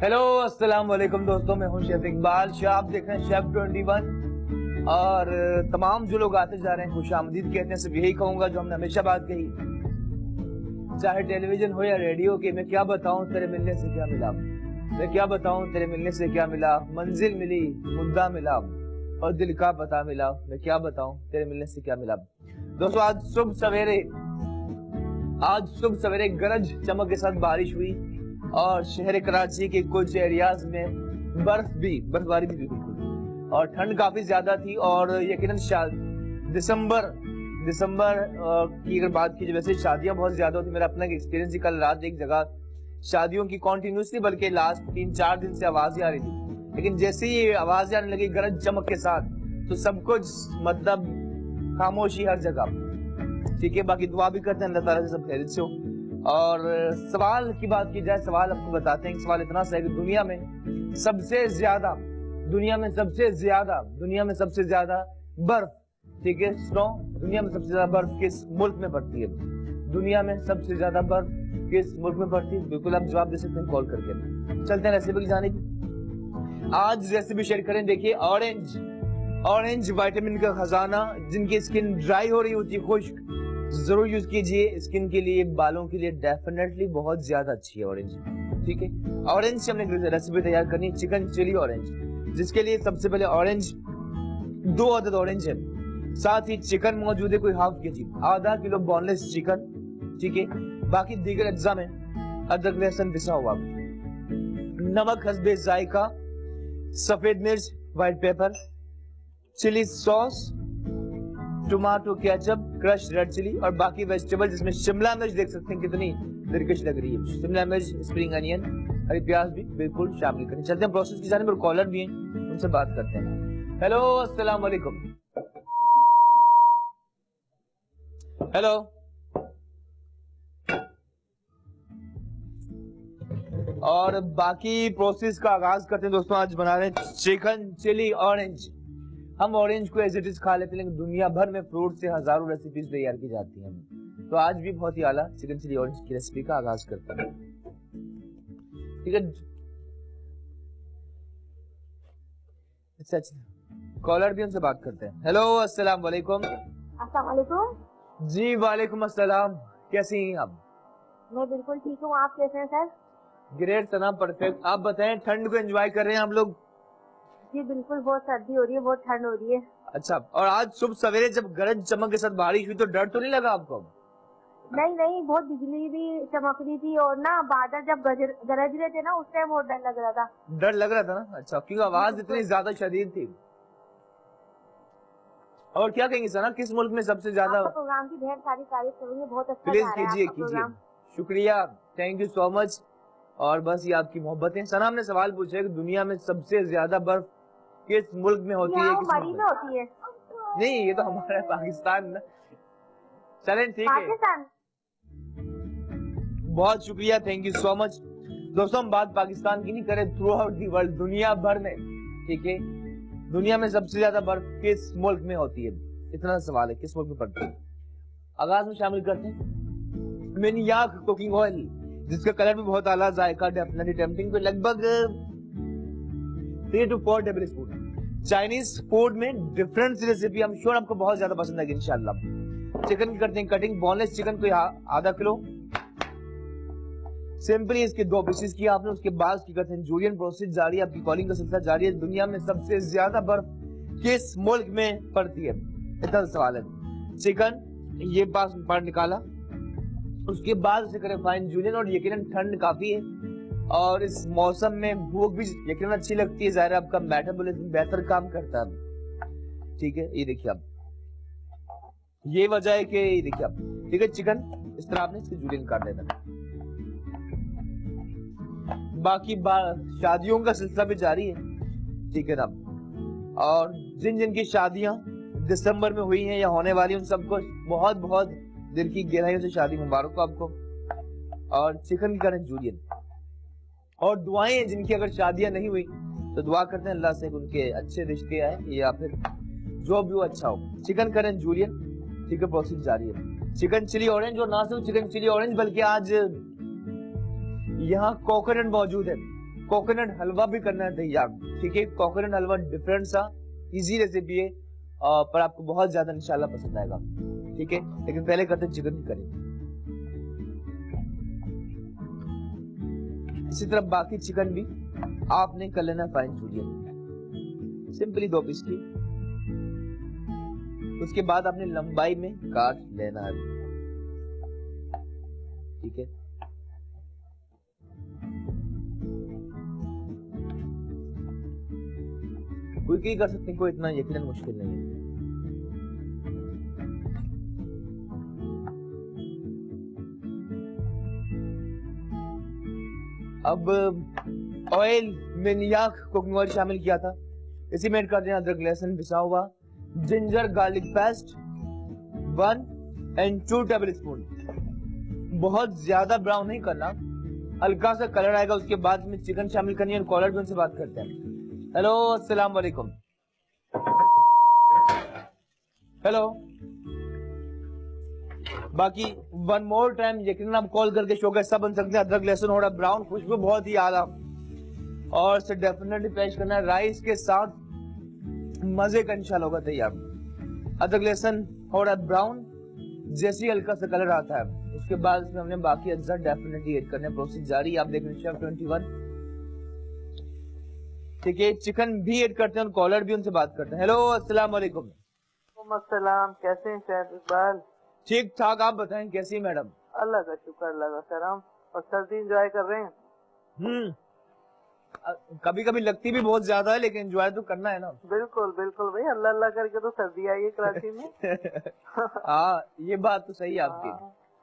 Hello अस्सलाम वालेकुम दोस्तों, मैं हूं शेफ इकबाल शाह। आप देख रहे हैं शेफ 21 और तमाम जो लोग आते जा रहे हैं खुशामदीद कहते हैं। सिर्फ यही कहूंगा जो हमने हमेशा बात कही, चाहे टेलीविजन हो या रेडियो के, मैं क्या बताऊं तेरे मिलने से क्या मिला, मैं क्या बताऊं तेरे मिलने से क्या मिला, मंजिल मिली मुद्दा मिला और दिल का पता मिला, मैं क्या बताऊं तेरे मिलने से क्या मिला। दोस्तों आज सुबह सवेरे गरज चमक के साथ बारिश हुई और शहर कराची के कुछ एरियाज में बर्फबारी भी बिल्कुल, और ठंड काफी ज्यादा थी। और यकीनन दिसंबर की अगर बात की जाए, वैसे शादियां बहुत ज्यादा होती। मेरा अपना एक्सपीरियंस ही, कल रात एक जगह शादियों की कॉन्टिन्यूसली, बल्कि लास्ट 3-4 दिन से आवाजें आ रही थी, लेकिन जैसे ही आवाजें आने लगी गरज चमक के साथ तो सब कुछ मतलब खामोशी हर जगह। ठीक है, बाकी दुआ भी करते हैं अल्लाह ताला से सब खैरियत से हो। और सवाल की बात की जाए, सवाल आपको बताते हैं। सवाल इतना सा है कि दुनिया में सबसे ज्यादा बर्फ, ठीक है, स्नो, दुनिया में सबसे ज्यादा बर्फ किस मुल्क में पड़ती है? दुनिया में सबसे ज्यादा बर्फ किस मुल्क में पड़ती है? बिल्कुल आप जवाब दे सकते हैं कॉल करके। चलते हैं रेसिपी की जानिब। आज रेसिपी शेयर करें। देखिए, ऑरेंज विटामिन का खजाना। जिनकी स्किन ड्राई हो रही होती है, खुश्क, जरूर यूज कीजिए। स्किन के लिए, बालों के लिए डेफिनेटली बहुत ज्यादा अच्छी है ऑरेंज। ठीक है, ऑरेंज से हमने रेसिपी तैयार करनी है, चिकन चिली ऑरेंज, जिसके लिए सबसे पहले ऑरेंज 2 अदद ऑरेंज है, साथ ही चिकन मौजूद है कोई हाफ केजी, आधा किलो बोनलेस चिकन। ठीक है, बाकी दीगर अज्जा में अदरक लहसुन पिसा हुआ, नमक हस्बे जायका, सफेद मिर्च, white pepper, chilli sauce, tomato ketchup, crush red chilli और बाकी वेजिटेबल, जिसमें शिमला मिर्च देख सकते हैं कितनी दिलकश लग रही है। शिमला मिर्च, स्प्रिंग अनियन, हरी प्याज भी बिल्कुल शामिल करें। चलते हैं प्रोसेस की जानिब, और कॉलर भी हैं, उनसे बात करते हैं। हेलो अस्सलाम वालेकुम। हेलो, और बाकी प्रोसेस का आगाज करते हैं दोस्तों। आज बना रहे हैं चिकन चिली ऑरेंज। हम ऑरेंज को एज इट इज खा लेते हैं, लेकिन दुनिया भर में फ्रूट से हजारों रेसिपीज तैयार की जाती हैं। तो आज भी बहुत ही आला चिकन चिली ऑरेंज की रेसिपी का आगाज करते हैं। ठीक है, अच्छा, कॉलर भी उनसे बात करते हैं। हेलो अस्सलाम वालेकुम। अस्सलाम वालेकुम। जी वालेकुम अस्सलाम, कैसी हैं आप? मैं बिल्कुल ठीक हूँ, आप कैसे हैं सर? ग्रेट सना, परफेक्ट। आप बताएं, ठंड को एंजॉय कर रहे हैं आप लोग? जी बिल्कुल, बहुत सर्दी हो रही है, बहुत ठंड हो रही है। अच्छा, और आज सुबह सवेरे जब गरज चमक के साथ बारिश हुई तो डर तो नहीं लगा आपको? नहीं, बहुत बिजली भी चमक रही थी और ना बादल जब गरज रहे थे ना, उस टाइम बहुत डर लग रहा था। डर लग रहा था ना? अच्छा, क्योंकि आवाज इतनी ज्यादा शदीद थी। और क्या कहेंगे सना, किस मुल्क में सबसे ज्यादा? आपका प्रोग्राम की ढेर सारी तारीफ करूंगी, बहुत अच्छा प्लीज जा रहा है कीजिए आपका प्रोग्राम। शुक्रिया, थैंक यू सो मच। और बस ये आपकी मोहब्बत है। सना, हमने सवाल पूछा है कि दुनिया में सबसे ज्यादा बर्फ किस मुल्क में होती है? किस मरी में होती है। नहीं, ये तो हमारा है पाकिस्तान ना। चलें, ठीक है, पाकिस्तान। बहुत शुक्रिया, थैंक यू सो मच। दोस्तों, हम बात पाकिस्तान की नहीं करें, थ्रू आउट दी वर्ल्ड, दुनिया भर में। ठीक है, दुनिया में सबसे ज्यादा बर्फ किस मुल्क में होती है? इतना सवाल है, किस मुल्क में पड़ती है? आगाज में शामिल करते हैं मिनियाक कुकिंग ऑयल, जिसका कलर भी बहुत आला, जायका डेफिनेटली टेम्पटिंग, लगभग 3 to 4 table spoon. Chinese food में डिफरेंट रेसिपी, हम श्योर आपको बहुत ज्यादा पसंद आएगी इंशाल्लाह। चिकन की करते हैं कटिंग, बोनलेस चिकन को आधा किलो, सिंपली इसके 2 पीसेस किया आपने। उसके बाद उसकी करते हैं जूलियन, प्रोसेस जारी है, आपकी कॉलिंग का सिलसिला जारी है। दुनिया में सबसे ज्यादा बर्फ किस मुल्क में पड़ती है? इतना सवाल है। चिकन ये पास पार्ट निकाला, उसके बाद उसे करें फाइन जूलियन। और यकीनन ठंड काफी है और इस मौसम में भूख भी यकीनन अच्छी लगती है, जाहिर है आपका मेटाबॉलिज्म बेहतर काम करता है। ठीक है, ये देखिए आप, ये वजह है कि ये देखिए आप, ठीक है, चिकन इस तरह आपने इसके जूलियन काट लेना। बाकी शादियों का सिलसिला भी जारी है, ठीक है ना। और जिन जिन की शादियां दिसंबर में हुई हैं या होने वाली, उन सबको बहुत बहुत दिल की गहराइयों से शादी मुबारक हो आपको। और चिकन की करें जूलियन, और दुआएं हैं जिनकी अगर शादियां नहीं हुई तो दुआ करते हैं अल्लाह से उनके अच्छे रिश्ते आए या फिर जो भी हो अच्छा हो। चिकन करें जूलियन, ठीक है, प्रोसेस जारी है। चिकन चिली ऑरेंज, और ना सिर्फ चिकन चिली ऑरेंज बल्कि आज यहाँ कोकोनट मौजूद है। कोकोनट हलवा भी करना है तैयार। ठीक है, कोकोनट हलवा डिफरेंट सा इजी रेसिपी है, पर आपको बहुत ज्यादा इंशाल्लाह पसंद आएगा। ठीक है, लेकिन पहले करते हैं चिकन की करी। इसी तरह बाकी चिकन भी आपने कर लेना फाइन चूड़ियां, सिंपली 2 पीस की। उसके बाद आपने लंबाई में काट लेना है। ठीक है, क्विकली कर सकते हैं, कोई इतना यकीनन मुश्किल नहीं है। अब ऑयल में नियाक कुकिंग ऑयल शामिल किया था, इसी में ऐड कर दें अदरक लहसुन पिसा हुआ, ginger garlic paste 1 and 2 table spoon. बहुत ज्यादा ब्राउन नहीं करना, हल्का सा कलर आएगा, उसके बाद में चिकन शामिल करनी है। कॉलर भी उनसे बात करते हैं। हेलो, अस्सलाम वालेकुम। हेलो, बाकी 1 मोर टाइम यकीनन आप कॉल करके शो का हिस्सा बन सकते हैं। अदरक लहसुन हो रहा ब्राउन, खुशबू बहुत ही आला, और इसे डेफिनेटली पेश करना है राइस के साथ, मजे का इंशाल्लाह होगा तैयार। अदरक लहसुन हो रहा ब्राउन, जैसे ही हल्का सा कलर आता है उसके बाद इसमें हमने बाकी अज्जा डेफिनेटली ऐड करने। प्रोसेस जारी, आप देख रहे हैं शेफ 21। ठीक है, चिकन भी ऐड करते हैं और कॉलर भी उनसे बात करते हैं। हेलो, अस्सलाम वालेकुम। अस्सलाम, कैसे हैं शेफ इकबाल? ठीक ठाक, आप बताएं कैसी है मैडम? अल्लाह का शुक्र, अल्लाह का करम। और सर्दी एंजॉय कर रहे हैं? कभी कभी लगती भी बहुत ज्यादा है, लेकिन एंजॉय तो करना है ना। बिल्कुल बिल्कुल भाई, अल्लाह अल्लाह करके तो सर्दी आई है कराची में। हाँ, ये बात तो सही है आपकी।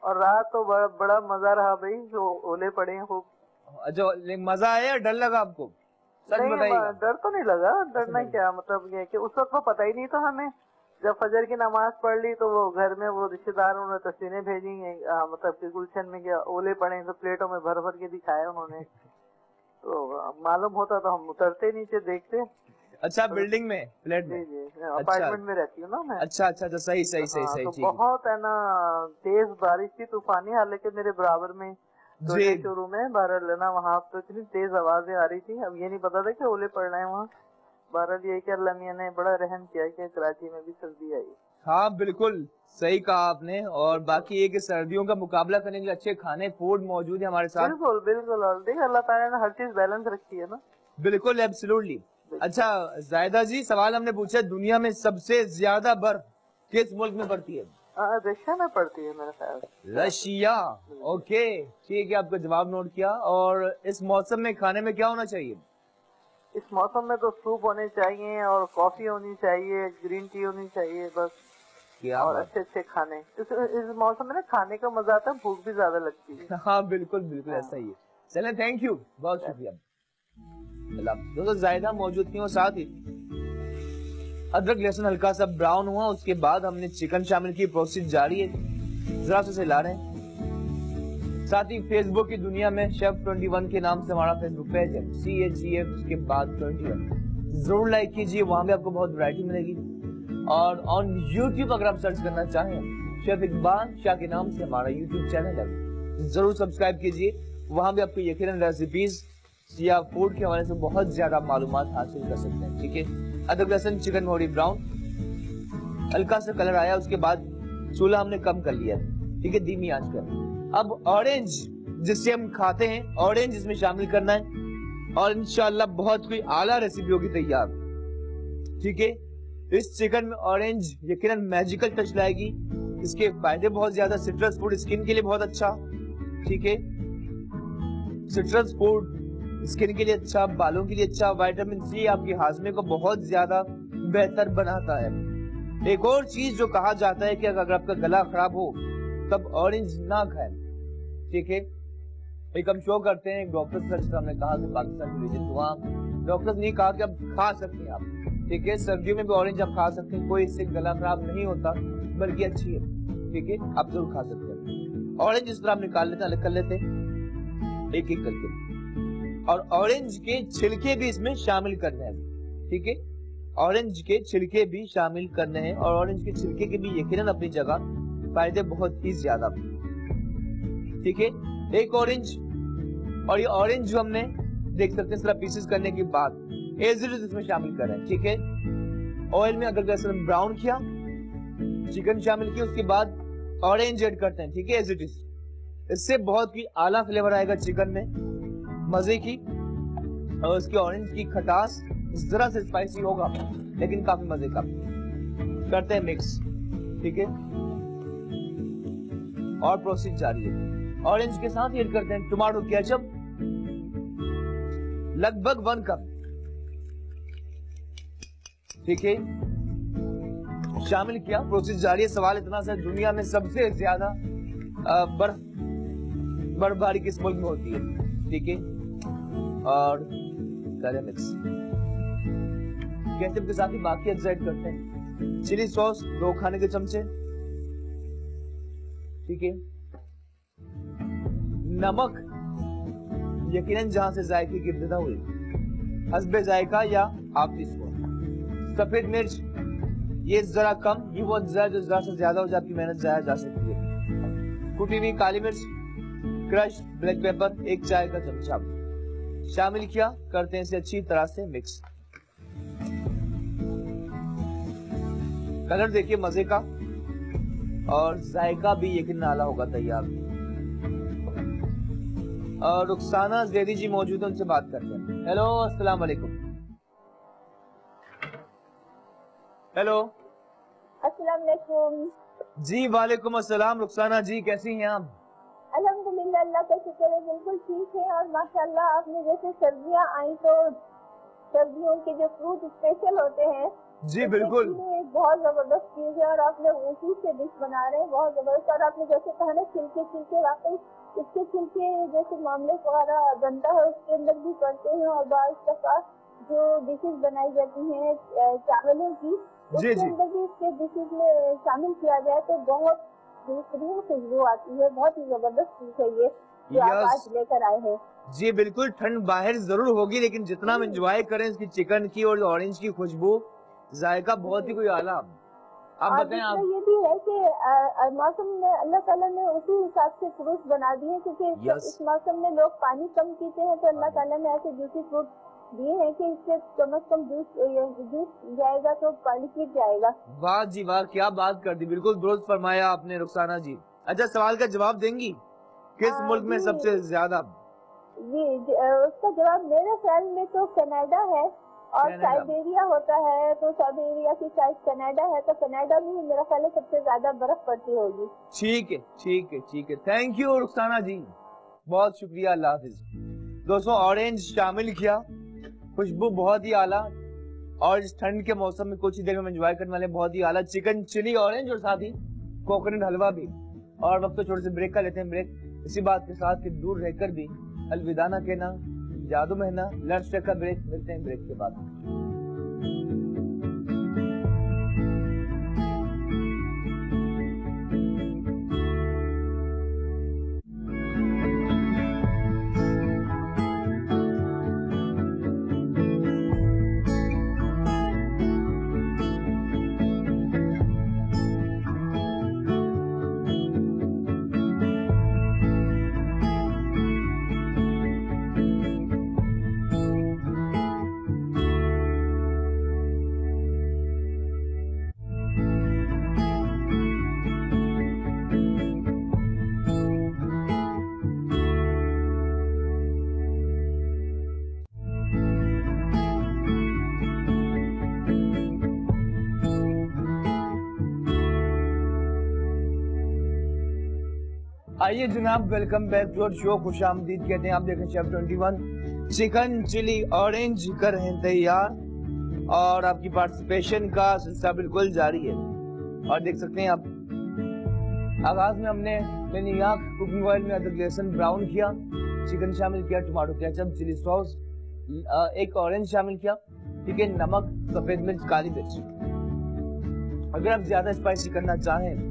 और रात तो बड़ा मजा रहा भाई, जो ओले पड़े हैं खूब। अच्छा, मजा आया या डर लगा आपको? सच बताइए। डर तो नहीं लगा, डरना क्या, मतलब ये कि उस वक्त तो पता ही नहीं था हमें। जब फजर की नमाज पढ़ ली तो वो घर में वो रिश्तेदारों ने तस्वीरें भेजी, मतलब कि गुलशन में क्या ओले पड़े, तो प्लेटों में भर भर के दिखाए उन्होंने। तो मालूम होता तो हम उतरते नीचे देखते। अच्छा, बिल्डिंग में, फ्लैट में? जी, अपार्टमेंट में रहती हूँ ना मैं। अच्छा, सही तो बहुत है ना, तेज बारिश थी, तूफानी, हालांकि मेरे बराबर में शोरूम है बहरहाल ना, वहाँ तो इतनी तेज आवाजें आ रही थी। अब ये नहीं पता था कि ओले पड़ रहे हैं वहाँ। बहरहाल ये कि अल्लाह मियां ने बड़ा रहम किया कि कराची में भी सर्दी आई। हाँ बिल्कुल सही कहा आपने। और बाकी ये कि सर्दियों का मुकाबला करने के लिए अच्छे खाने फूड मौजूद है हमारे साथ। बिल्कुल बिल्कुल, और देखिए अल्लाह ताला ने हर चीज बैलेंस रखी है ना। बिल्कुल, एब्सोल्युटली। अच्छा जायदा जी, सवाल हमने पूछा, दुनिया में सबसे ज्यादा बर्फ किस मुल्क में पड़ती है? रशिया में पड़ती है मेरे ख्याल। रशिया, ओके ठीक है, आपका जवाब नोट किया। और इस मौसम में खाने में क्या होना चाहिए? इस मौसम में तो सूप होने चाहिए और कॉफी होनी चाहिए, ग्रीन टी होनी चाहिए, बस। क्या और अच्छे अच्छे खाने। इस मौसम में ना खाने का मजा आता है, भूख भी ज्यादा लगती है। हाँ बिल्कुल बिल्कुल, ऐसा ही है। चले, थैंक यू, बहुत शुक्रिया। दोस्तों जायदा मौजूद थी और साथ ही अदरक लहसुन हल्का सा ब्राउन हुआ, उसके बाद हमने चिकन शामिल की। प्रोसेस जारी है, जरा से ला रहे हैं। साथ ही फेसबुक की दुनिया में शेफ 21 के नाम से हमारा फेसबुक पेज है, CHEF उसके बाद 21, जरूर लाइक कीजिए, वहां भी आपको बहुत वैरायटी मिलेगी। और ऑन यूट्यूब अगर आप सर्च करना चाहें, शेफ इकबाल शाह के नाम से हमारा यूट्यूब चैनल है, जरूर सब्सक्राइब कीजिए। वहां भी आपको यकीनन रेसिपीज या फूड के हवाले से बहुत ज्यादा मालूमात हासिल कर सकते हैं। ठीक है, अदरक लहसुन चिकन हो रही ब्राउन, हल्का सा कलर आया, उसके बाद चूल्हा हमने कम कर लिया। ठीक है, धीमी आंच कर। अब ऑरेंज जिससे हम खाते हैं, ऑरेंज इसमें शामिल करना है और इंशाल्लाह बहुत कोई आला रेसिपी होगी तैयार। ठीक है, इस चिकन में ऑरेंज यकीनन मैजिकल टच लाएगी। इसके फायदे बहुत ज्यादा, सिट्रस फूड स्किन के लिए बहुत अच्छा। ठीक है, सिट्रस फूड स्किन के लिए अच्छा, बालों के लिए अच्छा, विटामिन सी आपके हाजमे को बहुत ज्यादा बेहतर बनाता है। एक और चीज जो कहा जाता है कि अगर आपका गला खराब हो तब ऑरेंज ना खाएं। ठीक है, एक हम शो करते हैं, एक डॉक्टर से हमने कहा कि पाकिस्तान की रीजन, वहाँ डॉक्टर्स ने कहा कि आप खा सकते हैं आप। ठीक है, सर्दियों में भी ऑरेंज आप खा सकते हैं, कोई इससे गला खराब नहीं होता, बल्कि अच्छी है। ठीक है, आप जरूर खा सकते हैं। ऑरेंज इस तरह आप निकाल लेते हैं, अलग कर लेते हैं एक एक करके, और ऑरेंज के छिलके भी इसमें शामिल करने हैं। ठीक है, ऑरेंज के छिलके भी शामिल करने हैं, और ऑरेंज के छिलके के भी यकीनन अपनी जगह फायदे बहुत ही ज्यादा। ठीक है, एक ऑरेंज, और ये ऑरेंज जो हमने देख सकते हैं, सारा पीसेस करने के बाद एज इट इज इसमें शामिल कर रहे हैं। ठीक है, ऑयल में अदरक लहसुन ब्राउन किया, चिकन शामिल किया, उसके बाद ऑरेंज ऐड करते हैं। ठीक है, एज इट इज। इससे बहुत ही आला फ्लेवर आएगा चिकन में, मजे की, और उसकी ऑरेंज की खटास जरा से स्पाइसी होगा लेकिन काफी मजे का। करते हैं मिक्स। ठीक है, और प्रोसीड जारी है। ऑरेंज के साथ ऐड करते हैं टमाटो केचप, लगभग 1 कप। ठीक है, शामिल किया, प्रोसेस जारी है। सवाल इतना सा, दुनिया में सबसे ज्यादा बर्फबारी किस मुल्क में होती है? ठीक है, और करें मिक्स। केचप के साथ ही बाकी अज्जा ऐड करते हैं। चिली सॉस 2 खाने के चमचे। ठीक है, नमक यकीनन जहां से जायके की इब्तिदा हुई, हस्बे जायका या आप इसको। सफेद मिर्च ये जरा कम, ये बहुत जरा से ज्यादा हो जाए, आपकी मेहनत जाया जा सकती है। कुटी हुई काली मिर्च, क्रश ब्लैक पेपर 1 चाय का चमचा शामिल किया। करते हैं इसे अच्छी तरह से मिक्स। कलर देखिए मजे का, और जायका भी यकीन नाला होगा तैयार। और रुखसाना जैदी जी मौजूद है, उनसे बात करते हैं। हेलो, अस्सलाम वालेकुम। हेलो, अस्सलाम वालेकुम। जी वालेकुम अस्सलाम। रुखसाना जी कैसी हैं आप? अल्हम्दुलिल्लाह, अल्लाह का शुक्र है, बिल्कुल ठीक है। और माशाल्लाह आपने जैसे सर्दियाँ आई तो सर्दियों के जो फ्रूट स्पेशल होते हैं जी बिल्कुल, बहुत जबरदस्त चीज है, और आप लोग उसी से डिश बना रहे हैं, बहुत जबरदस्त। और आपने जैसे कहा ना छिलके वाकई इसके छिलके जैसे मामले वगैरह गंदा है उसके अंदर भी पड़ते हैं, और बाज़ दफा जो डिशेज बनाई जाती हैं चावलों की, उसके अंदर भी इसके डिशेज में शामिल किया जाए तो बहुत बेहतरीन खुशबू आती है। बहुत ही जबरदस्त चीज है ये जो आप आज लेकर आए हैं। जी बिल्कुल, ठंड बाहर जरूर होगी लेकिन जितना हम एंजॉय करें इसकी चिकन की और ऑरेंज की खुशबू, जायका बहुत ही कोई आला। आप बताएं। आप ये भी है कि मौसम में अल्लाह ताला ने उसी हिसाब से फ्रूट बना दिए, क्योंकि इस मौसम में लोग पानी कम पीते हैं, तो अल्लाह ताला ने ऐसे जूसी फ्रूट दिए हैं कि इससे कम से कम जूस जाएगा तो पानी पी जाएगा। वाह जी वाह, क्या बात कर दी, बिल्कुल दुरुस्त फरमाया आपने रुखसाना जी। अच्छा, सवाल का जवाब देंगी, किस मुल्क में सबसे ज्यादा? जी, उसका जवाब मेरे ख्याल में तो कनाडा है, और साइबेरिया होता है, तो साइबेरिया की साइड कनाडा है, तो कनाडा में मेरा ख्याल है सबसे ज्यादा बर्फ पड़ती होगी। ठीक है ठीक है ठीक है, थैंक यू रुखसाना जी, बहुत शुक्रिया, अल्लाह हाफिज। दोस्तों, ऑरेंज शामिल किया, खुशबू बहुत ही आला, और इस ठंड के मौसम में कुछ ही देर में एंजॉय करने वाले बहुत ही आला चिकन चिली ऑरेंज, और साथ ही कोकोनट हलवा भी। और वक्त तो छोटे से ब्रेक का लेते हैं। ब्रेक इसी बात के साथ कि दूर रहकर भी अलविदा ना कहना, जादू महना, लंच का ब्रेक। मिलते हैं ब्रेक के बाद। आइए जनाब, welcome back to our show, खुश आमदीद कहते हैं। आप देखें शेफ 21 चिकन चिली ऑरेंज कर रहे हैं तैयार, और आपकी पार्टिसिपेशन का सिलसिला बिल्कुल जारी है। और देख सकते हैं आप, आगाज में हमने बेनियाक कुकिंग ऑयल में अदरक लहसुन ब्राउन किया, चिकन शामिल किया, टमाटो केचप, चिली सॉस, एक ऑरेंज शामिल किया, ठीक है, नमक, सफेद मिर्च, काली मिर्च। अगर आप ज्यादा स्पाइसी करना चाहें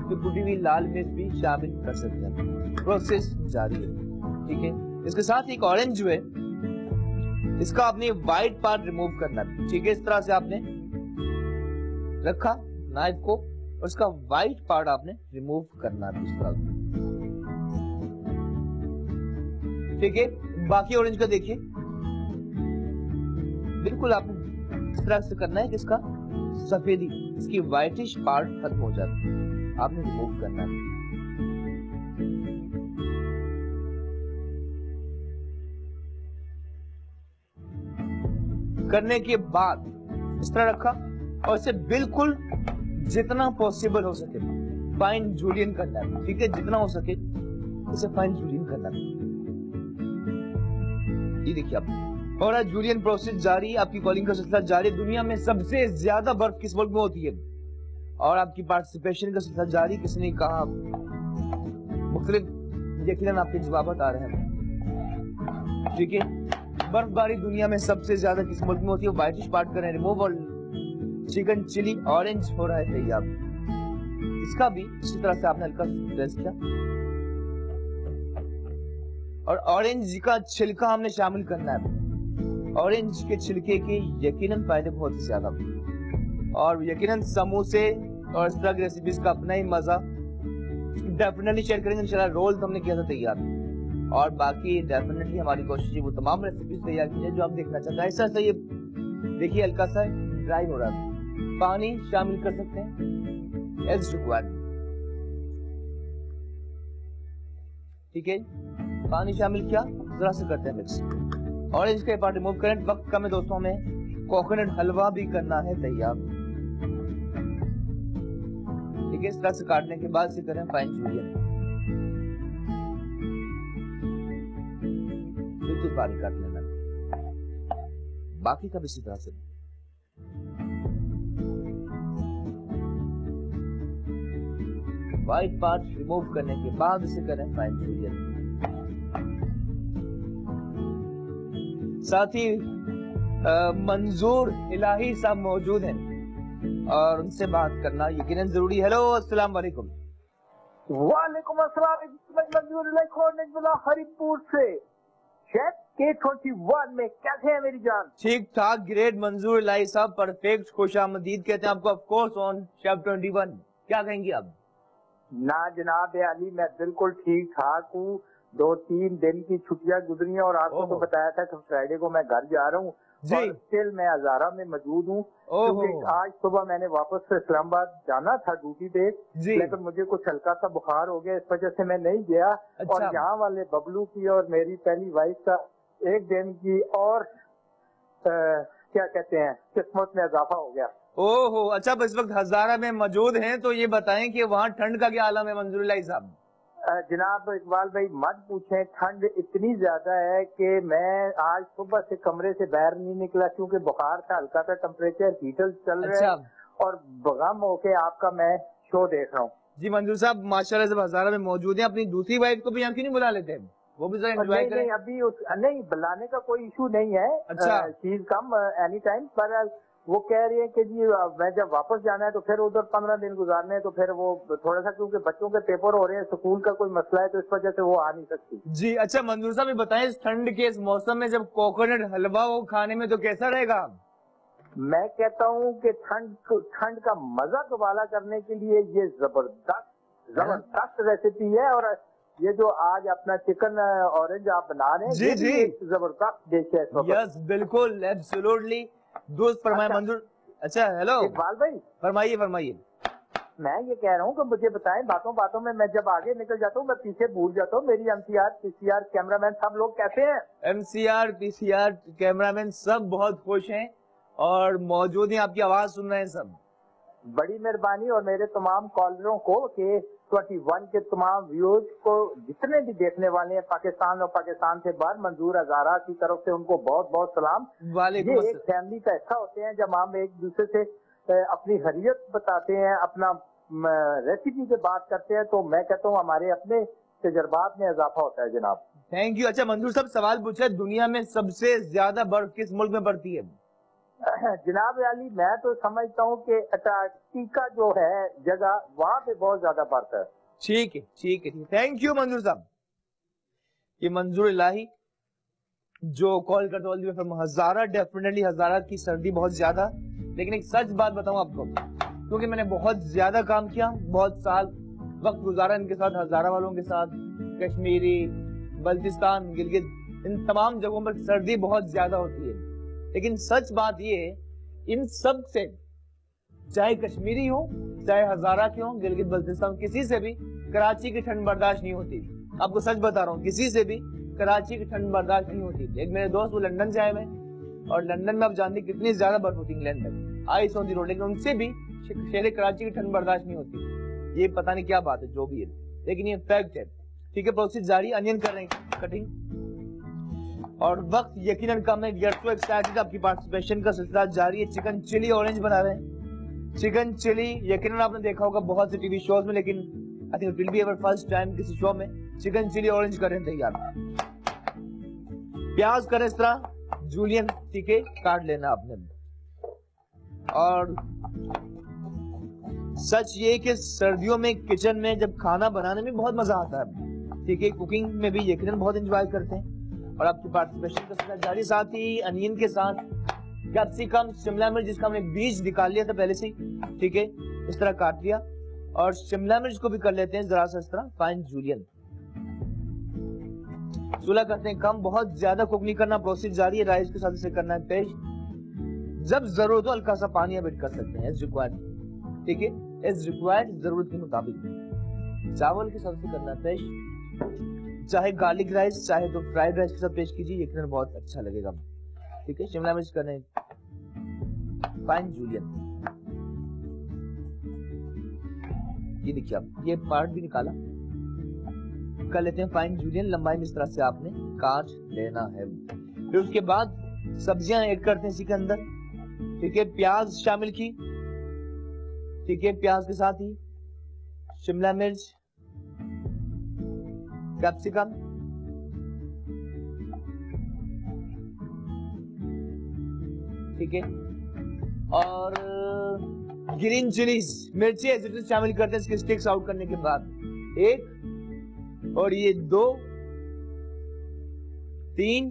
तो कुटी हुई लाल मिर्च भी शामिल कर सकते हैं। प्रोसेस जारी है, ठीक है। इसके साथ एक ऑरेंज जो है, इसका आपने व्हाइट पार्ट रिमूव करना है, ठीक है। इस तरह से आपने रखा नाइफ को, और उसका व्हाइट पार्ट आपने रिमूव करना है इस तरह, ठीक है। बाकी ऑरेंज का देखिए, बिल्कुल आपने इस तरह से करना है कि इसका सफेदी, इसकी व्हाइटिश पार्ट खत्म हो जाए, आपने रिमूव करना है। करने के बाद इस तरह रखा और इसे बिल्कुल जितना पॉसिबल हो सके फाइन जूलियन करना है, ठीक है, जितना हो सके इसे फाइन जूलियन करना है। ये देखिए आप, और आज जूलियन प्रोसेस जारी, आपकी कॉलिंग का सिलसिला जारी। दुनिया में सबसे ज्यादा बर्फ किस मुल्क में होती है, और आपकी पार्टिसिपेशन का सिलसिला जारी। किसने कहा, मुख्तलिफ यकीनन आपके जवाब आ रहे हैं, ठीक है। बर्फबारी दुनिया में सबसे ज्यादा किस मुल्क में होती है, व्हाइटिश पार्ट करें रिमूव, और चिकन चिली ऑरेंज हो रहा है तैयार। इसका भी इसी तरह से आपने हल्का प्रेस किया, और ऑरेंज का छिलका हमने शामिल करना है। ऑरेंज के छिलके के यकीनन फायदे बहुत ज्यादा, और यकीनन समोसे और इस तरह की रेसिपीज का अपना ही मजा डेफिनेटली शेयर करेंगे इंशाल्लाह। रोल तो हमने किया था तैयार, और बाकी डेफिनेटली हमारी कोशिश है वो तमाम रेसिपीज तैयार की जाए जो आप देखना चाहते हैं। ऐसा ये देखिए हल्का सा ड्राई हो रहा है, पानी शामिल कर सकते हैं एज रिक्वायर्ड, ठीक है। पानी शामिल किया, जरा से करते हैं मिक्स। ऑरेंज का पार्ट रिमूव करें, वक्त कम है दोस्तों, हमें कोकोनट हलवा भी करना है तैयार, ठीक है। इस तरह से काटने के बाद से करें फाइन जूलियन, बिल्कुल पानी काट लेना, बाकी का भी इसी तरह से। व्हाइट पार्ट रिमूव करने के बाद इसे करें फाइन जूलियन। साथ ही मंजूर इलाही साहब मौजूद हैं और उनसे बात करना यकीनन जरूरी। हेलो, अस्सलाम वालेकुम। वालेकुम अस्सलाम। मंजूर इलाही हरिपुर से शेफ K21 में कैसे है मेरी जान? ठीक ठाक, ग्रेट मंजूर इलाही साहब, परफेक्ट, खुशामदीद कहते हैं आपको ऑफ कोर्स ऑन शेफ 21। क्या कहेंगे आप? ना जनाब अली, मैं बिल्कुल ठीक ठाक हूँ। 2-3 दिन की छुट्टियां गुजरी हैं और आपको तो बताया था कि फ्राइडे को मैं घर जा रहा हूँ, और स्टिल मैं हजारा में मौजूद हूँ, क्योंकि आज सुबह मैंने वापस से इस्लामाबाद जाना था ड्यूटी पे, लेकिन मुझे कुछ हल्का सा बुखार हो गया, इस वजह से मैं नहीं गया। अच्छा। और यहाँ वाले बबलू की और मेरी पहली वाइफ का एक दिन की और क्या कहते हैं किस्मत में इजाफा हो गया। ओहो, अच्छा, इस वक्त हजारा में मौजूद हैं, तो ये बताएं कि वहाँ ठंड का क्या आलम है मंजूर इलाही साहब? जनाब इकबाल भाई मत पूछें, ठंड इतनी ज्यादा है कि मैं आज सुबह से कमरे से बाहर नहीं निकला, क्योंकि बुखार था, हल्का सा टेम्परेचर, हीटर चल रहा है, और बगम होके आपका मैं शो देख रहा हूँ। जी मंजूर साहब, माशाल्लाह जब हजारा में मौजूद हैं, अपनी दूसरी वाइफ को भी यहाँ क्यों नहीं बुला लेते हैं, वो भी जरा एंजॉय करें? नहीं, अभी नहीं, बुलाने का कोई इशू नहीं है। अच्छा। She is come any time, पर वो कह रही है कि जी मैं जब वापस जाना है तो फिर उधर 15 दिन गुजारने हैं, तो फिर वो थोड़ा सा, क्योंकि बच्चों के पेपर हो रहे हैं, स्कूल का कोई मसला है, तो इस वजह से वो आ नहीं सकती। जी अच्छा मंजूर साहब, ये बताएं इस ठंड के इस मौसम में जब कोकोनट हलवा वो खाने में तो कैसा रहेगा? मैं कहता हूँ कि ठंड का मजा दुबारा करने के लिए ये जबरदस्त रेसिपी है, और ये जो आज अपना चिकन ऑरेंज आप बना रहे हैं, जी जी, जबरदस्त डिश है। यस बिल्कुल, एब्सोल्युटली, दोस्त फरमाए मंजूर। अच्छा, हेलो इकबाल भाई, फरमाइए फरमाइए। मैं ये कह रहा हूँ कि मुझे बताएं, बातों बातों में मैं जब आगे निकल जाता हूँ मैं पीछे भूल जाता हूँ, मेरी MCR PCR कैमरामैन सब लोग कैसे हैं? MCR PCR कैमरामैन सब बहुत खुश हैं और मौजूद हैं, आपकी आवाज सुन रहे हैं सब। बड़ी मेहरबानी, और मेरे तमाम कॉलरों को K21 के तमाम व्यूअर्स को, जितने भी देखने वाले हैं पाकिस्तान और पाकिस्तान से बाहर, मंजूर हजारा की तरफ से उनको बहुत बहुत सलाम। ये एक फैमिली का हिस्सा होते हैं जब हम एक दूसरे से अपनी हरियत बताते हैं, अपना रेसिपी पे बात करते हैं, तो मैं कहता हूँ हमारे अपने तजर्बात में इजाफा होता है जनाब। Thank you. अच्छा मंजूर साहब, सवाल पूछा, दुनिया में सबसे ज्यादा बर्फ किस मुल्क में पड़ती है? जनाब अली, मैं तो समझता हूँ कि अंटार्कटिका जो है जगह, वहाँ पे बहुत ज्यादा बर्फ है। ठीक है ठीक है, थैंक यू मंजूर साहब। ये मंजूर इलाही जो कॉल करते हजारा, डेफिनेटली हजारा की सर्दी बहुत ज्यादा, लेकिन एक सच बात बताऊं आपको, क्योंकि मैंने बहुत ज्यादा काम किया, बहुत साल वक्त गुजारा इनके साथ, हजारा वालों के साथ, कश्मीरी, बल्तिस्तान, गिलगित, इन तमाम जगहों पर सर्दी बहुत ज्यादा होती है। लेकिन सच बात ये है, इन सब से चाहे कश्मीरी हो, चाहे हजारा के हो, गिलगित बल्तिस्तान, किसी से भी कराची की ठंड बर्दाश्त नहीं होती। आपको सच बता रहा हूँ, किसी से भी कराची की ठंड बर्दाश्त नहीं होती। एक मेरे दोस्त वो लंदन से आए हुए, और लंदन में आप जानते कितनी ज्यादा बर्फ होती है इंग्लैंड में, आइस ऑन द रोड, लेकिन उनसे भी शहर कराची की ठंड बर्दाश्त नहीं होती। ये पता नहीं क्या बात है, जो भी है, लेकिन ये फैक्ट है। ठीक है, प्रोसेस जारी, अनियन कर रहे हैं कटिंग, और वक्त यकीनन कम है। वी आर सो एक्साइटेड, आपकी पार्टिसिपेशन का सिलसिला जारी है। चिकन चिली ऑरेंज बना रहे हैं। चिकन चिली यकीनन आपने देखा होगा बहुत से टीवी शोज में, लेकिन I think it will be our first time किसी शो में चिकन चिली ऑरेंज कर रहे हैं तैयार। प्याज करें इस तरह जूलियन, ठीक है, काट लेना आपने। और सच ये कि सर्दियों में किचन में जब खाना बनाने में बहुत मजा आता है, ठीक है, कुकिंग में भी यकीनन बहुत एंजॉय करते हैं। और आपकी पार्टिसिपेशन का सिलसिला जारी, साथ ही अनियन के साथ कैप्सिकम, शिमला मिर्च जिसका हमने बीज निकाल लिया था पहले से, ठीक है, इस तरह काट लिया। और शिमला मिर्च को भी कर लेते हैं जरा सा इस तरह फाइन जूलियन। चूल्हा करते हैं कम, बहुत ज्यादा कुक नहीं करना। प्रोसेस जारी है, राइस के साथ इसे करना है पेश। जब जरूरत हो हल्का सा पानी ऐड कर सकते हैं, एज रिक्वायर्ड, ठीक है, एज रिक्वायर्ड, जरूरत के मुताबिक। चावल के साथ करना है पेश, चाहे गार्लिक राइस चाहे तो फ्राइड राइस के साथ पेश कीजिए, यकीनन बहुत अच्छा लगेगा। ठीक है, शिमला मिर्च करने फाइन जूलियन। ये देखिए आप, ये पार्ट भी निकाला, कर लेते हैं फाइन जूलियन। लंबाई में इस तरह से आपने काट लेना है। फिर उसके बाद सब्जियां ऐड करते हैं इसी के अंदर, ठीक है। प्याज शामिल की, ठीक है, प्याज के साथ ही शिमला मिर्च, कैप्सिकम, ठीक है, और ग्रीन चिलीज, मिर्ची एसिड शामिल करते हैं इसके स्टिक्स आउट करने के बाद। एक, और ये 2, 3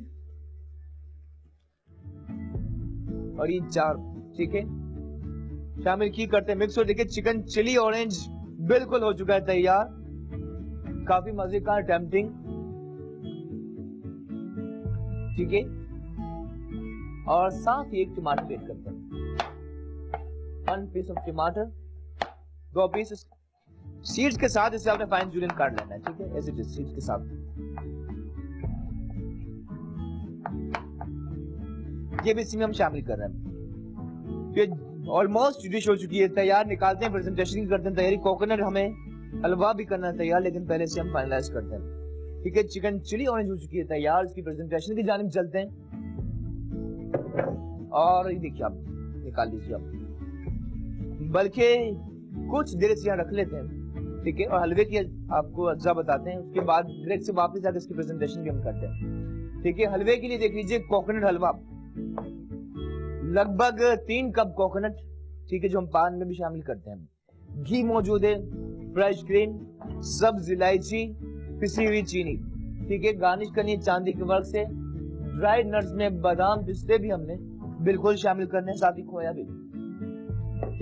और ये 4, ठीक है, शामिल की करते हैं मिक्स। और देखिए चिकन चिली ऑरेंज बिल्कुल हो चुका है तैयार, काफी मजे का, टेम्पटिंग, ठीक है। और साथ ही एक टमाटर ऐड करते हैं, 1 पीस ऑफ टमाटर, 2 पीस सीड्स के साथ इसे आपने फाइन जूलियन काट लेना है, ठीक है, ऐसे सीड्स के साथ। ये भी इसी में हम शामिल कर रहे हैं। ये ऑलमोस्ट डिश हो चुकी है तैयार, निकालते हैं, प्रेजेंटेशन करते हैं तैयारी। कोकोनट हमें हलवा भी करना है तैयार, लेकिन पहले से हम फाइनलाइज करते हैं, ठीक है। चिकन चिली ऑरेंज हो चुकी है तैयार, इसकी प्रेजेंटेशन की जानिब चलते हैं। और ये देखिए आप, निकाल लीजिए आप, बल्कि कुछ देर से यहाँ रख लेते हैं, ठीक है। और हलवे की आपको अज्जा बताते हैं, उसके बाद डायरेक्ट से वापस आकर इसकी प्रेजेंटेशन भी हम करते हैं, ठीक है। हलवे के लिए देख लीजिए, कोकोनट हलवा लगभग 3 कप कोकोनट, ठीक है, जो हम पान में भी शामिल करते हैं। घी मौजूद है, फ्रेश क्रीम, सब्ज इलायची, पिसी हुई चीनी, ठीक है। गार्निश करनी है चांदी के वर्क से। ड्राइड नट्स में बादाम पिस्ते भी हमने बिल्कुल शामिल करने हैं, साथ ही खोया भी।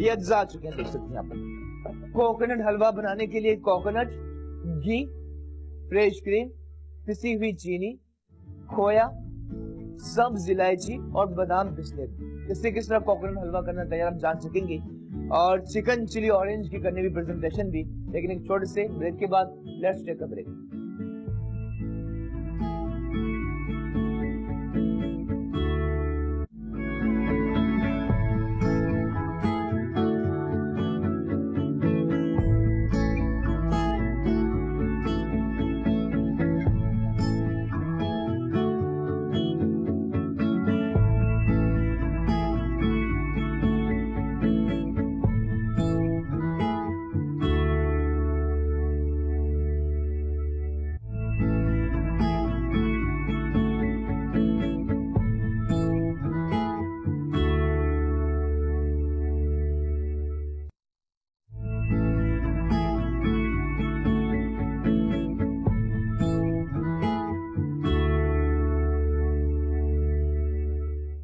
ये अज्जा आ चुके हैं, देख सकते हैं यहाँ पर। कोकोनट हलवा बनाने के लिए कोकोनट, घी, फ्रेश क्रीम, पिसी हुई चीनी, खोया, सब्ज इलायची और बादाम पिस्ते। इससे किस तरह कोकोनट हलवा करना तैयार आप जान सकेंगे। और चिकन चिली ऑरेंज की करने की प्रेजेंटेशन भी, लेकिन एक छोटे से ब्रेक के बाद। Let's take a break.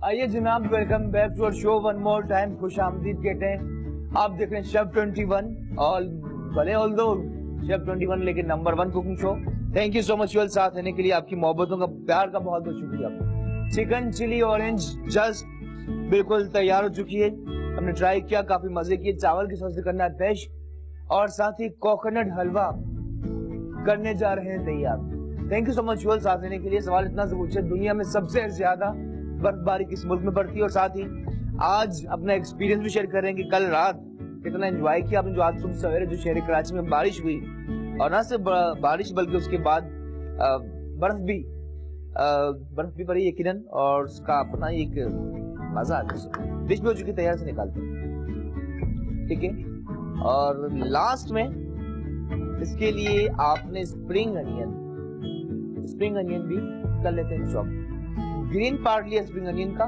आइए जनाब, welcome back to our show one more time. खुश आमदीद कहते हैं। आप देख रहे हैं शेफ 21 और भले ऑल दो शेफ 21 लेकिन number 1 cooking show. Thank you so much you'll साथ रहने के लिए, आपकी मोहब्बतों का, प्यार का बहुत बहुत शुक्रिया। चिकन चिली ऑरेंज जस्ट बिल्कुल तैयार हो चुकी है। हमने ट्राई किया, काफी मजे किए। चावल की सब्जी करना है पेश और साथ ही कोकोनट हलवा करने जा रहे हैं तैयार। थैंक यू सो मच युअल साथ देने के लिए। सवाल इतना से पूछे, दुनिया में सबसे ज्यादा बर्फबारी किस मुल्क में पड़ती है, और साथ ही आज अपना एक्सपीरियंस भी शेयर करेंगे। कल रात कितना एंजॉय किया आपने, जो आज सुबह सवेरे जो शहर कराची में बारिश हुई, और ना सिर्फ बारिश बल्कि उसके बाद बर्फ भी पड़ी यकीनन, और उसका अपना एक मजा आ गया। डिश भी हो चुकी तैयार से निकालते हैं, ठीक है। और लास्ट में इसके लिए आपने स्प्रिंग अनियन भी कर लेते हैं चॉप। ग्रीन पार्ट लिया स्प्रिंग अनियन का,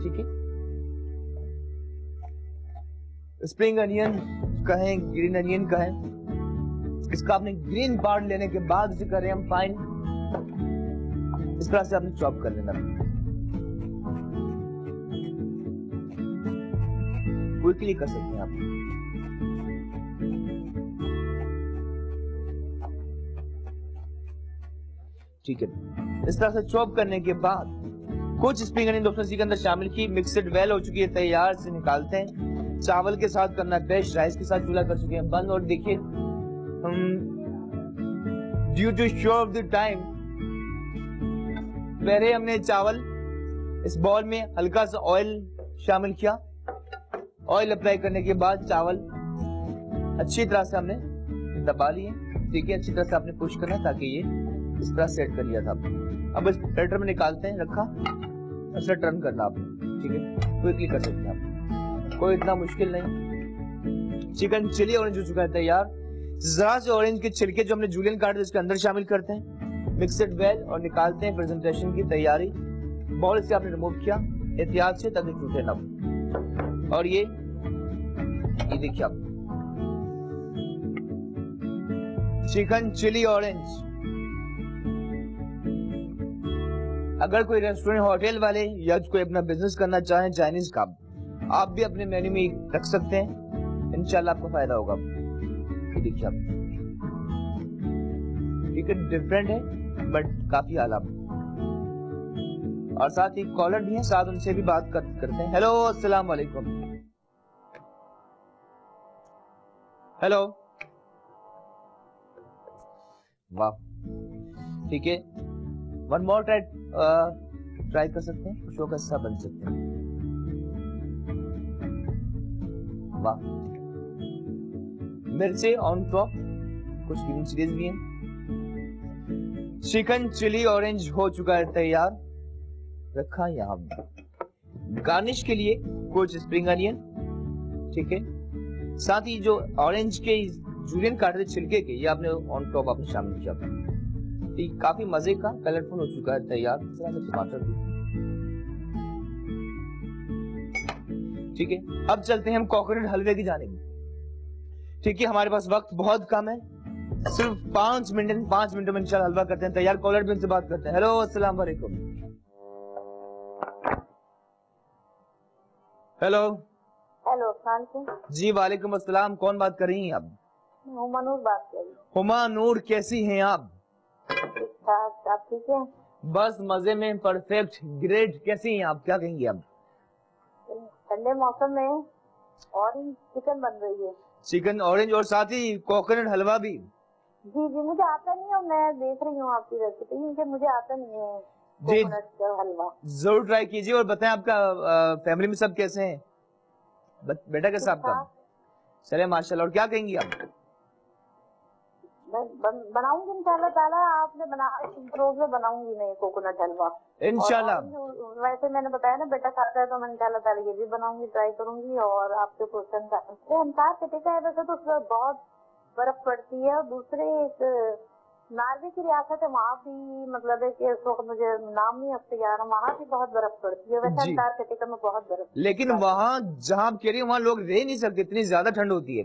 ठीक है। स्प्रिंग अनियन कहें, ग्रीन अनियन कहें, इसका आपने ग्रीन पार्ट लेने के बाद इसे करें हम फाइन, इस तरह से आपने चॉप कर लेना। क्विकली कर सकते हैं आप। ठीक है, इस तरह से चॉप करने के बाद कुछ स्प्रिंग अनियन दोस्तों इसी के अंदर शामिल की। मिक्सड वेल हो चुकी है तैयार, से निकालते हैं। चावल के साथ करना बेस्ट, राइस के साथ चूल्हा कर चुके हैं बंद। और देखिए due to show of the time, पहले हमने चावल इस बॉल में हल्का सा ऑयल शामिल किया। ऑयल अप्लाई करने के बाद चावल अच्छी तरह से हमने दबा लिए, ठीक है। अच्छी तरह से आपने पुश करना ताकि ये इस तरह सेट कर लिया था। अब इस प्लेटर में निकालते हैं, रखा, ऐसा टर्न करना आपने, ठीक है। क्विकली कर सकते हैं आप, कोई इतना मुश्किल नहीं। चिकन चिली ऑरेंज हो चुका है तैयार। जरा से ऑरेंज के छिलके जो हमने जूलियन काटे इसके अंदर शामिल करते हैं, मिक्सड वेल, और निकालते हैं। प्रेजेंटेशन की तैयारी, बॉल से आपने रिमूव किया एहतियात से ताकि टूटे ना। और ये देखिए आप, चिकन चिली ऑरेंज। अगर कोई रेस्टोरेंट, होटल वाले या कोई अपना बिजनेस करना चाहें चाइनीज का, आप भी अपने मेन्यू में रख सकते हैं, इंशाल्लाह आपको फायदा होगा। देखिए आप, ठीक है, डिफरेंट है बट काफी आला। और साथ ही कॉलर भी हैं, साथ उनसे भी बात करते हैं। हेलो, अस्सलाम वालेकुम। हेलो, वाह, ठीक है। वन मोर ट्राई कर सकते हैं, शो का हिस्सा बन सकते हैं। वाह, मिर्चे ऑन टॉप, कुछ ग्रीन चिलीज भी हैं। चिकन चिली ऑरेंज हो चुका है तैयार, रखा यहाँ। गार्निश के लिए कुछ स्प्रिंग अनियन, ठीक है। साथ ही जो ऑरेंज के जूलियन काटे छिलके के, ये आपने ऑन टॉप आपने शामिल किया। ठीक, काफी मजे का कलरफुल हो चुका है तैयार। टमाटर भी, ठीक है। अब चलते हैं हम कोकोनट हलवे की जानिब, ठीक है। हमारे पास वक्त बहुत कम है, सिर्फ 5 मिनट में इंशाल्लाह हलवा करते हैं तैयार। कॉलर भी उनसे बात करते हैं। हेलो, अस्सलाम वालेकुम। हेलो जी, वालेकुम अस्सलाम। कौन बात कर रही हैं आप? हुमा नूर बात कर रही हूँ। हुमा नूर, कैसी हैं आप? आप ठीक है? बस मजे में, परफेक्ट, ग्रेट। कैसी हैं आप, क्या कहेंगे आप? ठंडे मौसम में ऑरेंज चिकन बन रही है। चिकन ऑरेंज और साथ ही कोकोनट हलवा भी। जी, मुझे आता नहीं है, मैं देख रही हूँ आपकी रेसिपी, क्योंकि मुझे आता नहीं है जी, कोकोनट हलवा। जरूर ट्राई कीजिए। और बताएं आपका फैमिली में सब कैसे हैं? बेटा कैसा आपका? चले माशाल्लाह। और क्या कहेंगी आप? बनाऊंगी इंशाल्लाह ताला। आपने रोज में बनाऊंगी मैं कोकोनट हलवा इंशाल्लाह। वैसे मैंने बताया ना बेटा खाता है, तो मैं इंशाल्लाह ताला ये भी बनाऊंगी, ट्राई करूंगी। और आपके क्वेश्चन का अंटार्कटिका है वैसे तो उसमें बहुत बर्फ पड़ती है, और दूसरे एक नार्वे की रियासत है, वहाँ भी मतलब है कि इस वक्त मुझे नाम नहीं अब यार, वहाँ भी बहुत बर्फ पड़ती है। वैसे अंटार्कटिका में बहुत बर्फ, लेकिन वहाँ जहाँ आप कह रही है वहाँ लोग रह नहीं सकते, इतनी ज्यादा ठंड होती है।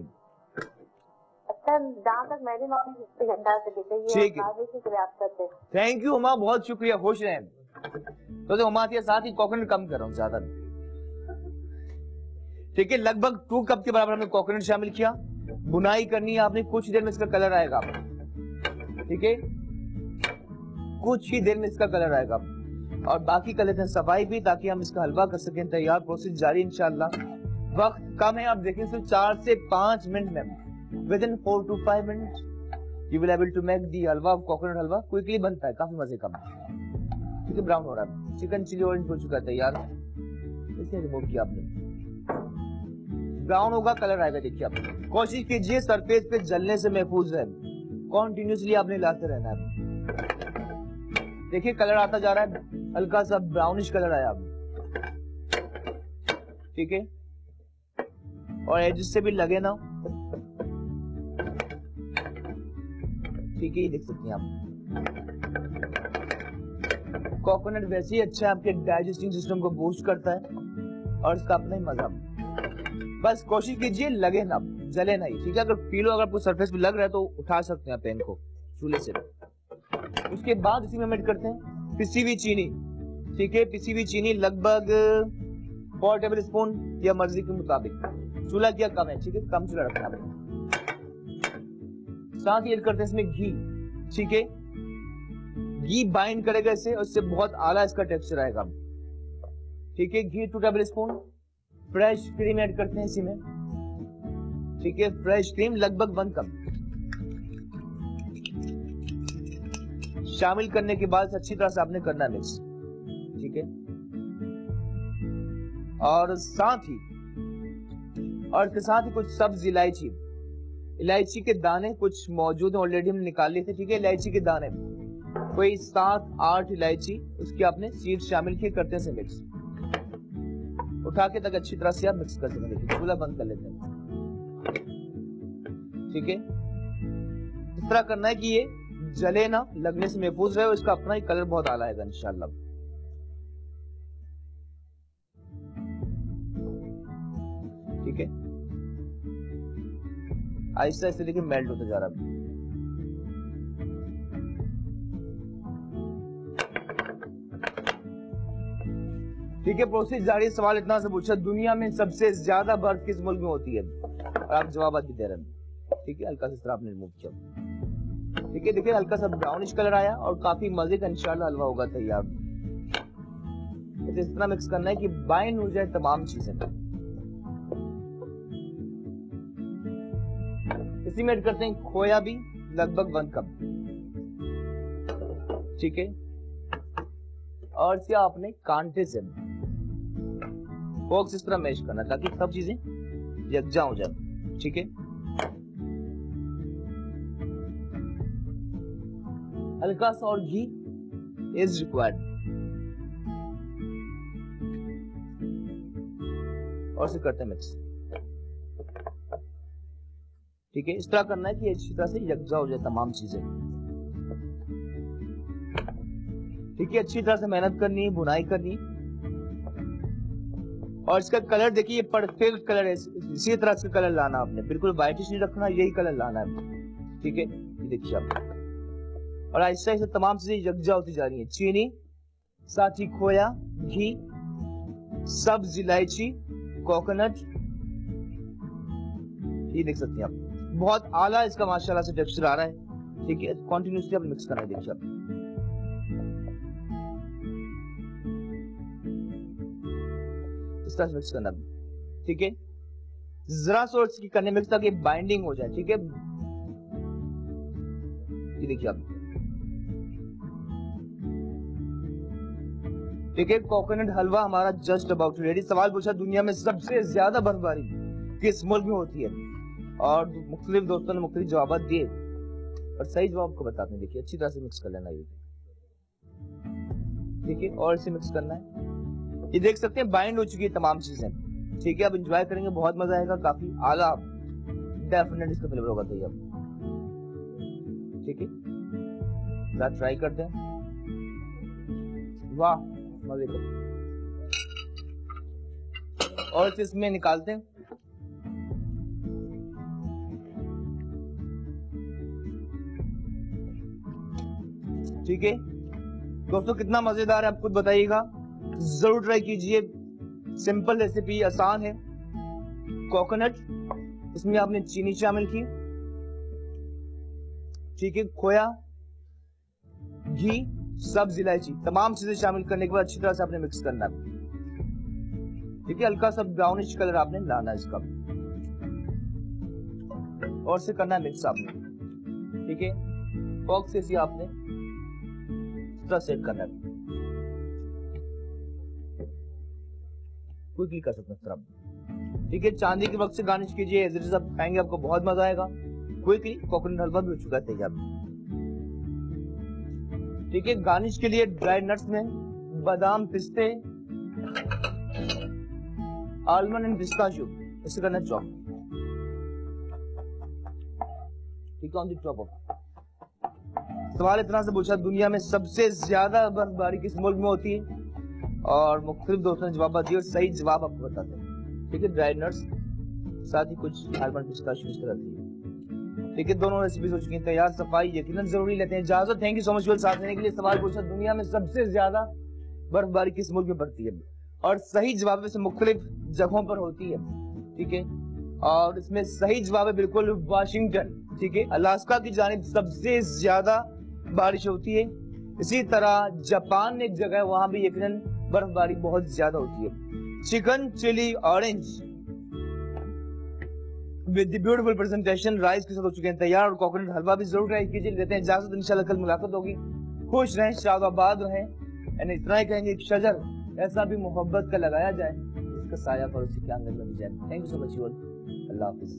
अच्छा, जहाँ तक मेरी नॉलेज अंटार्कटिका ये नार्वे की रियासत है। थैंक यू हुमा, बहुत शुक्रिया, खुश रहें। तो हुमा के साथ ही कोकोनट कम कर रहा हूँ ज्यादा, ठीक है। लगभग 2 कप के बराबर हमने कोकोनट शामिल किया। बुनाई करनी है आपने, कुछ देर में इसका कलर आएगा, ठीक है। कुछ ही देर में इसका कलर आएगा। और बाकी कर लेते हैं सफाई भी, ताकि हम इसका हलवा कर सकें तैयार। प्रोसेस जारी इंशाल्लाह। वक्त कम है, आप देखें सिर्फ 4 से 5 मिनट में, within 4 to 5 minute you will able to make the halwa. Coconut halwa quickly बनता है, काफी मजे का। ठीक है, ब्राउन हो रहा है, चिकन चिली ऑरेंज हो चुका है तैयार। इसे रिमूव किया आपने, ब्राउन होगा, कलर आएगा। देखिए आप कोशिश कीजिए सरफेस पे जलने से महफूज रहे, कॉन्टिन्यूसली आपने लाते रहना है। देखिए कलर आता जा रहा है, हल्का सा ब्राउनिश कलर आया अब। ठीक है, और एजेस से भी लगे ना। ठीक है, ये देख सकते हैं आप। कोकोनट वैसे ही अच्छा है, आपके डाइजेस्टिंग सिस्टम को बूस्ट करता है और इसका अपना ही मजा। बस कोशिश कीजिए लगे ना, जले ना ही। ठीक है, अगर पीलो अगर आपको सरफेस पे लग रहा है तो उठा सकते हैं पेन को चूल्हे से। उसके बाद इसी में हम ऐड करते हैं पिसी हुई चीनी। ठीक है, पिसी हुई चीनी लगभग 4 टेबल स्पून या मर्जी के मुताबिक। चूल्हा किया कम है, ठीक है, कम चूल्हा रखना है। साथ ही ऐड करते हैं इसमें घी। ठीक है, घी बाइंड करेगा इसे और इससे बहुत आला इसका टेक्सचर आएगा। ठीक है, घी 2 table spoon. Fresh cream add करते हैं इसी में। ठीक है, फ्रेश क्रीम लगभग 1 कप शामिल करने के बाद अच्छी तरह से आपने करना है मिक्स। ठीक है, और इसके साथ ही कुछ सब्ज इलायची के दाने कुछ मौजूद हैं, ऑलरेडी हमने निकाल लिए थे। ठीक है, इलायची के दाने कोई 7-8 इलायची, उसकी आपने सीड शामिल किए। करते हैं मिक्स, उठा के तक अच्छी तरह से आप मिक्स कर सकते। चूल्हा बंद कर लेते हैं। ठीक है, इस तरह करना है कि ये जले ना, लगने से महफूज रहे और इसका अपना ही कलर बहुत आला आएगा इंशाल्लाह। ठीक है, आहिस्ता आहिस्ता देखिए मेल्ट होता जा रहा है। ठीक है, प्रोसेस जारी। सवाल इतना से पूछा, दुनिया में सबसे ज्यादा बर्फ किस मुल्क में होती है? और आप जवाब भी दे रहे हैं। ठीक है, हल्का सा इस तरह आपने रिमूव किया। ठीक है, देखिए हल्का सा ब्राउनिश कलर आया और काफी मजे का इंशाल्लाह हलवा होगा तैयार। इस तरह मिक्स करना है कि बाइंड हो जाए तमाम चीजें। इसी में ऐड करते हैं खोया भी, लगभग 1 कप। ठीक है, और इसे आपने कांटे से फोक्स इस तरह मैश करना ताकि सब चीजें यकजा हो जाए। ठीक है, हल्का सा और घी इज रिक्वायर्ड और इसे करते हैं मिक्स। ठीक है, इस तरह करना है कि अच्छी तरह से यकजा हो जाए तमाम चीजें। ठीक है, अच्छी तरह से मेहनत करनी है, बुनाई करनी। और इसका कलर देखिए परफेक्ट कलर है, इसी तरह से कलर लाना आपने, बिल्कुल व्हाइटिश नहीं रखना, यही कलर लाना है। ठीक है, ये देखिए आप। और ऐसा ऐसे तमाम चीजें यकजा होती जा रही है। चीनी, साथ ही खोया, घी, सब्ज इलायची, कोकोनट, ये देख सकते हैं आप। बहुत आला इसका माशाल्लाह से टेक्सचर आ रहा है। ठीक है, कंटिन्यूसली आप मिक्स करना है। देखिए आप इस तरह से मिक्स करना। ठीक है, जरा सोर्स की करने मिक्स ताकि बाइंडिंग हो जाए। ठीक है, ये देखिए आप। ठीक है, कोकोनट हलवा हमारा जस्ट अबाउट रेडी। सवाल पूछा, दुनिया में सबसे ज्यादा बर्फबारी किस मुल्क में होती है? और मुख्तलिफ दोस्तों ने मुख्तलिफ जवाब दिए और सही जवाब को बताते हैं। देखिए अच्छी तरह से मिक्स कर लेना ये। ठीक है, और इसे मिक्स करना है। ये देख सकते हैं बाइंड हो चुकी है तमाम चीजें। ठीक है, अब एंजॉय करेंगे, बहुत मजा आएगा, काफी आला डेफिनेट इसका फ्लेवर होगा तैयार। ठीक है, ट्राई करते हैं। वाह मजे का। और इसे इसमें निकालते हैं। ठीक है दोस्तों, कितना मजेदार है आप खुद बताइएगा, जरूर ट्राई कीजिए। सिंपल रेसिपी, आसान है। कोकोनट, इसमें आपने चीनी शामिल की। ठीक है, खोया, घी, सब्ज इलायची, तमाम चीजें शामिल करने के बाद अच्छी तरह से आपने मिक्स करना है। ठीक है, हल्का सा ब्राउनिश कलर आपने लाना है इसका और इसे करना है मिक्स आपने। ठीक है, फॉक से इसे आपने इस तरह सेट करना है, क्विकली कर सकते हैं इस तरह। ठीक है, चांदी के वक्त से गार्निश कीजिए, एज इट इज आप खाएंगे आपको बहुत मजा आएगा। क्विकली कोकोनट हलवा भी हो चुका है तैयार। ठीक है, गार्निश के लिए ड्राई नट्स में बादाम, पिस्ते, आलमंड एंड पिस्ताशियो इसे करना चॉप। ठीक है, ऑन द टॉप ऑफ। सवाल इतना से पूछा, दुनिया में सबसे ज्यादा बर्फबारी किस मुल्क में होती है? और मुख्तलिफ दोस्तों ने जवाब दिए और सही जवाब आपको बताते हैं। ठीक है, ड्राई नट्स साथ ही कुछ आलमंड, पिस्ताशियो इस तरह की। ठीक है, दोनों रेसिपीज हो चुकी हैं तैयार। सफाई यकीनन जरूरी लेते हैं इजाजत। थैंक यू सो मच साथ देने के लिए। सवाल पूछा, दुनिया में सबसे ज्यादा बर्फबारी किस मुल्क में पड़ती है? और सही जवाब से मुख्तलिफ जगहों पर होती है। ठीक है, और इसमें सही जवाब है बिल्कुल वाशिंगटन। ठीक है, अलास्का की जानिब सबसे ज्यादा बारिश होती है। इसी तरह जापान में एक जगह है, वहां भी यकीनन बर्फबारी बहुत ज्यादा होती है। Chicken chilli orange with the beautiful presentation rice के साथ हो चुके हैं तैयार, और कोकोनट हलवा भी जरूर ट्राई कीजिए। लेते हैं इजाजत, इंशाल्लाह कल मुलाकात होगी। खुश रहें, शादाबाद रहें, यानी इतना ही कहेंगे कि शजर ऐसा भी मोहब्बत का लगाया जाए इसका साया पर उसी के आंगन बन जाए। Thank you so much, Allah Hafiz.